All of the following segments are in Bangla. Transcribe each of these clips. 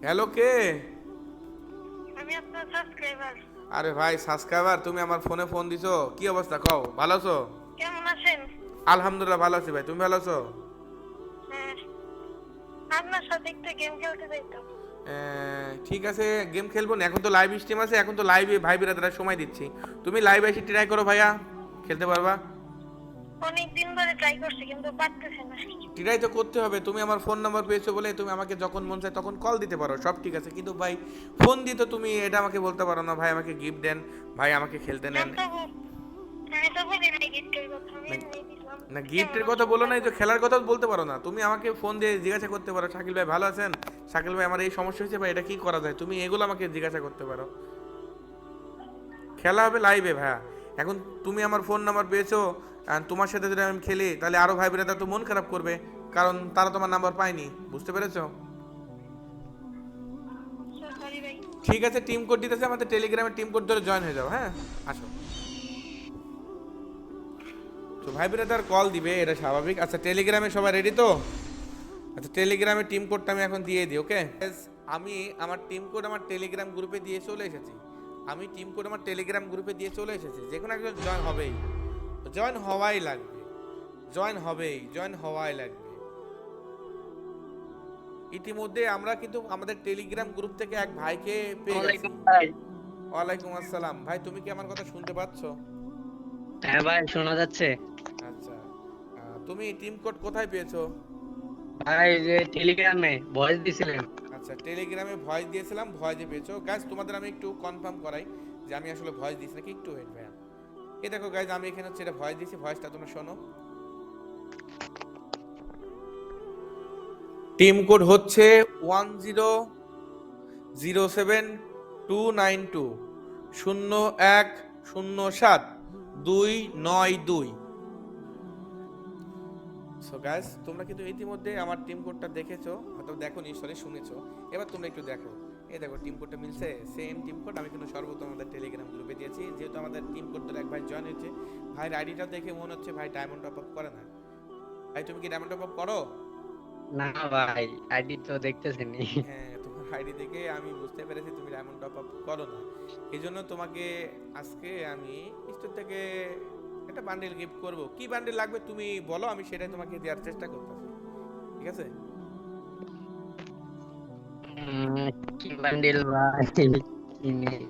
হ্যালো, কে? আমি আপনার সাবস্ক্রাইবার। আরে ভাই সাবস্ক্রাইবার, তুমি আমার ফোনে ফোন দিছো, কি অবস্থা কও? ভালো আছো? কেমন আছেন? আলহামদুলিল্লাহ ভালো আছি ভাই, তুমি ভালো আছো? হ্যাঁ, আপনার সাথে একটু গেম খেলতে চাইতাম। ঠিক আছে, গেম খেলবো না, এখন তো লাইভ স্ট্রিম আছে, এখন তো লাইভে ভাই বিরাদারা সময় দিচ্ছি। তুমি লাইভে এসে ট্রাই করো ভাইয়া, খেলতে পারবা? অনেক দিন ধরে ট্রাই করছি কিন্তু পারতেছি না। ট্রাই তো করতে হবে, তুমি আমার ফোন নাম্বার পেয়েছো বলে তুমি আমাকে যখন মন চায় তখন কল দিতে পারো, সব ঠিক আছে, কিন্তু ভাই ফোন দিয়ে তো তুমি এটা আমাকে বলতে পারো না ভাই আমাকে গিফট দেন, ভাই আমাকে খেলতে নেন। আমি তো বলি নাই গিফটের কথা, আমি না, এমনি দিলাম। না কেমন গিফটের কথা আছেন বলো নাই তো, তারপর? খেলার কথা বলতে পারো না, তুমি আমাকে ফোন দিয়ে জিজ্ঞাসা করতে পারো শাকিল ভাই ভালো আছেন, শাকিল ভাই আমার এই সমস্যা হয়েছে ভাই এটা কি করা যায়, তুমি এগুলো আমাকে জিজ্ঞাসা করতে পারো। খেলা হবে লাইভে ভাইয়া। এখন তুমি আমার ফোন নাম্বার পেয়েছো, আর তোমার সাথে যদি আমি খেলি তাহলে আরো ভাই বোনেরা তো মন খারাপ করবে, কারণ তারা তোমার নাম্বার পায়নি, বুঝতে পেরেছো? সরি ভাই। ঠিক আছে, টিম কোড দিতেছে, আমাদের টেলিগ্রামে টিম কোড ধরে জয়েন হয়ে যাও, হ্যাঁ আসো। তো ভাই বোনেরা কল দিবে, এটা স্বাভাবিক। আচ্ছা টেলিগ্রামে সবাই রেডি তো? আচ্ছা টেলিগ্রামে টিম কোডটা আমি এখন দিয়ে দিই, ওকে? আমি আমার টিম কোড আমার টেলিগ্রাম গ্রুপে দিয়ে চলে এসেছি। আমি টিম কোড আমার টেলিগ্রাম গ্রুপে দিয়ে চলে এসেছি, যে কোনো একজন জয়েন হবেই, জয়েন হওয়াই লাগবে, জয়েন হবেই, জয়েন হওয়াই লাগবে। ইতিমধ্যে আমরা কিন্তু আমাদের টেলিগ্রাম গ্রুপ থেকে এক ভাইকে পেয়ে গেছি। ওয়ালাইকুম ভাই। ওয়ালাইকুম আসসালাম। ভাই তুমি কি আমার কথা শুনতে পাচ্ছ? হ্যাঁ ভাই, শোনা যাচ্ছে। আচ্ছা, তুমি টিম কোড কোথায় পেয়েছো? ভাই যে টেলিগ্রামে ভয়েস দিছিলেন। আচ্ছা টেলিগ্রামে ভয়েস দিয়েছিলাম, ভয়েসে পেয়েছো। গাইজ তোমাদের আমি একটু কনফার্ম করাই যে আমি আসলে ভয়েস দিয়েছি নাকি, একটু ওয়েট ভাইয়া। এই দেখো গাইজ, আমি এখানে হচ্ছে এটা ভয়েস দিয়েছি, ভয়েসটা তোমরা শোনো। টিম কোড হচ্ছে 1007 292 0107 292। সো গাইস তোমরা কিন্তু ইতিমধ্যে আমার টিম কোডটা দেখেছো, হয়তো দেখো নি, সরি শুনেছো। এবার তোমরা একটু দেখো, এই দেখো টিম কোডটা মিলছে, সেম টিম কোড আমি কিন্তু সর্বপ্রথম আমাদের টেলিগ্রাম গ্রুপে দিয়েছি, যেহেতু আমাদের টিম কোড ধরে এক ভাই জয়েন হয়েছে। ভাইয়ের আইডিটা দেখে মনে হচ্ছে ভাই ডায়মন্ড টপ আপ করে না। ভাই তুমি কি ডায়মন্ড টপ আপ করো? না ভাই, আইডি তো দেখতেছেনি। হ্যাঁ, তোমার আইডি দেখে আমি বুঝতে পেরেছি তুমি ডায়মন্ড টপ আপ করো না। এই জন্য তোমাকে আজকে আমি স্টোর থেকে একটা বান্ডেল গিফট করব। কি বান্ডেল লাগবে তুমি বলো, আমি সেটাই তোমাকে দেওয়ার চেষ্টা করতেছি, ঠিক আছে? উম, কি বান্ডিল ভাই? কি নেই।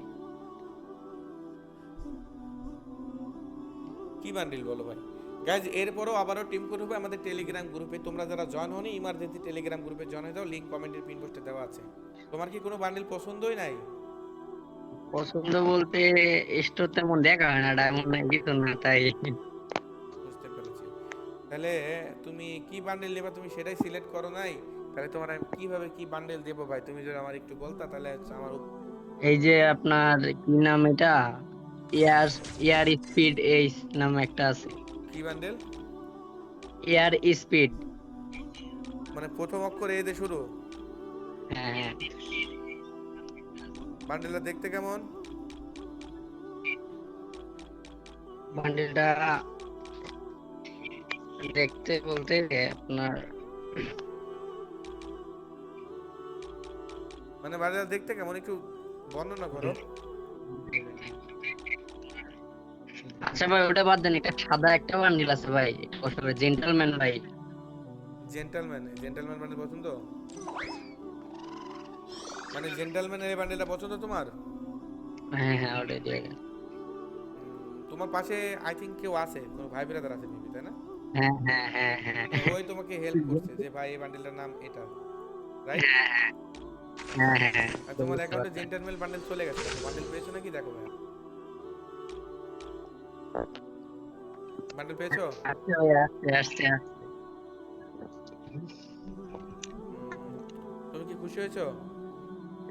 কি বান্ডিল বলো ভাই। গাইজ এরপরও আবারও টিম কোড হবে আমাদের টেলিগ্রাম গ্রুপে, তোমরা যারা জয়েন হওনি ইমার্জেন্সি টেলিগ্রাম গ্রুপে জয়েন হয়ে যাও, লিংক কমেন্টের পিন পোস্টে দেওয়া আছে। তোমার কি কোনো বান্ডিল পছন্দই নাই? পছন্দ বলতে স্টোর তেমন দেখা হয় না, ডায়মন্ড নাই কিছু না তাই। বুঝতে পেরেছি। তাহলে তুমি কি বান্ডেল নেবা তুমি সেটাই সিলেক্ট করো নাই, তাহলে তোমার আমি কিভাবে কি বান্ডেল দেবো ভাই, তুমি যদি আমার একটু বলতা তাহলে হচ্ছে আমার এই যে আপনার কি নাম এটা, এয়ার এয়ার স্পিড এই নাম একটা আছে। কি বান্ডেল? Air speed. মানে প্রথম অক্ষর এ দিয়ে শুরু? হ্যাঁ হ্যাঁ। বান্ডেলটা দেখতে কেমন? বান্ডিলটা দেখতে বলতে আপনার মানে বান্ডেলটা দেখতে কেমন একটু বর্ণনা করো। আচ্ছা ভাই, ওটা বাদ দেন, একটা সাদা একটা বান্ডিল আছে ভাই, কষ্ট করে জেন্টলম্যান ভাই। জেন্টালম্যান, জেন্টালম্যান বান্ডেল পছন্দ? মানে জেন্টালম্যানের এই বান্ডেলটা পছন্দ তোমার? হ্যাঁ হ্যাঁ, ওটাই দিয়ে দেন। তোমার পাশে আই থিঙ্ক কেউ আছে, তোমার ভাই ব্রাদার আছে মেবি, তাই না? হ্যাঁ হ্যাঁ হ্যাঁ হ্যাঁ মানে ওই তোমাকে হেল্প করছে যে ভাই এই বান্ডেলটার নাম এটা, রাইট? হ্যাঁ হ্যাঁ হ্যাঁ হ্যাঁ, আর তো তোমার বুঝতে অ্যাকাউন্টে পারছেন। জেন্টালম্যান বান্ডেল চলে গেছে, বান্ডেল পেয়েছো নাকি দেখো ভাই, বান্ডেল পেয়েছো? আস্তে ভাই, আস্তে আস্তে আস্তে। তুমি কি খুশি হয়েছো?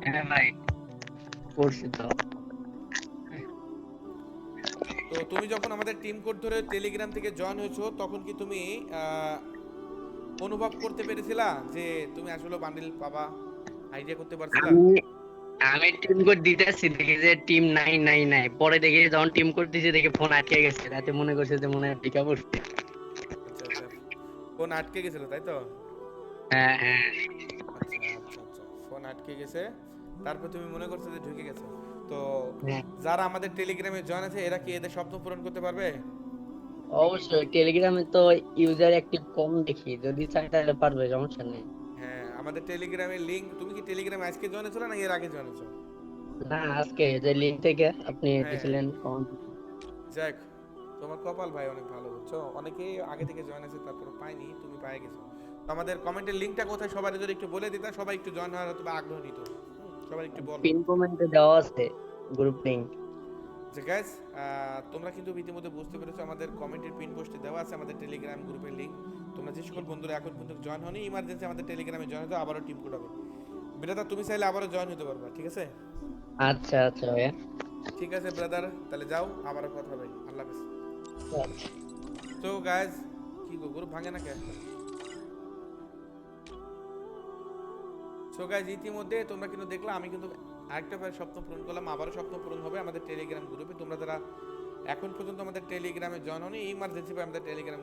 হ্যাঁ ভাই, করছি তো। তো তুমি যখন আমাদের টিম কোড ধরে টেলিগ্রাম থেকে জয়েন হয়েছো তখন কি তুমি আহ, অনুভব করতে পেরেছিলা যে তুমি আসলে বান্ডেল পাবা, আইডিয়া করতে পারছিলা? আমি আমি টিম কোড দিতেছি, দেখি যে টিম নাই নাই নাই, পরে দেখি যখন টিম কোড দিছি দেখি ফোন আটকে গেছে, রাতে মনে করছে যে মনে হয় টিকা পড়ছে। আচ্ছা ফোন আটকে গেছিল তাই তো? হ্যাঁ হ্যাঁ আচ্ছা, ফোন আটকে গেছে, তারপর তুমি মনে করছো যে ঢুকে গেছো। তো হ্যাঁ যারা আমাদের টেলিগ্রামে জয়েন আছে এরা কি এদের স্বপ্ন পূরণ করতে পারবে? অবশ্যই, টেলিগ্রামে তো ইউজার অ্যাক্টিভ কম দেখি, যদি চাই তাহলে পারবে, সমস্যা নেই। হ্যাঁ, আমাদের টেলিগ্রামের লিংক, তুমি কি টেলিগ্রামে আজকে জয়েন হয়েছো না এর আগে জয়েন হয়েছো? না, আজকে যে লিঙ্ক থেকে আপনি হ্যাঁ, দিয়েছিলেন যাক, তোমার কপাল ভাই অনেক ভালো, বুঝছো? অনেকেই আগে থেকে জয়েন আছে তারপর পায়নি, তুমি পেয়ে গেছো। তো আমাদের কমেন্টের লিংকটা কোথায় সবাই যদি একটু বলে দিতা, সবাই একটু জয়েন হওয়ার হয়তো বা আগ্রহ নিত। সবাই একটু বলো। পিন কমেন্টে দেওয়া আছে গ্রুপ লিঙ্ক। যে গাইস, তোমরা কিন্তু ইতিমধ্যে বুঝতে পেরেছো আমাদের কমেন্টের পিন পোস্টে দেওয়া আছে আমাদের টেলিগ্রাম গ্রুপের লিংক। তোমরা যে সকল বন্ধুরা এখন পর্যন্ত জয়েন হওনি, ইমার্জেন্সি আমাদের টেলিগ্রামে জয়েন হতে আবারও টিম কোড হবে। ব্রাদার তুমি চাইলে আবারও জয়েন হতে পারবা, ঠিক আছে? আচ্ছা আচ্ছা ভাইয়া। ঠিক আছে ব্রাদার, তাহলে যাও, আবারও কথা হবে, আল্লাহ হাফেজ। আচ্ছা। তো গাইস, কি গো গ্রুপ ভাঙে না কেন? সো গাইস, ইতিমধ্যে তোমরা কিন্তু দেখলা আমি কিন্তু আরেকটা ভাই স্বপ্ন পূরণ করলাম, আবারও স্বপ্ন পূরণ হবে আমাদের টেলিগ্রাম গ্রুপে। তোমরা যারা এখন পর্যন্ত আমাদের টেলিগ্রামে জয়েন হওনি, ইমার্জেন্সি ভাবে আমাদের টেলিগ্রাম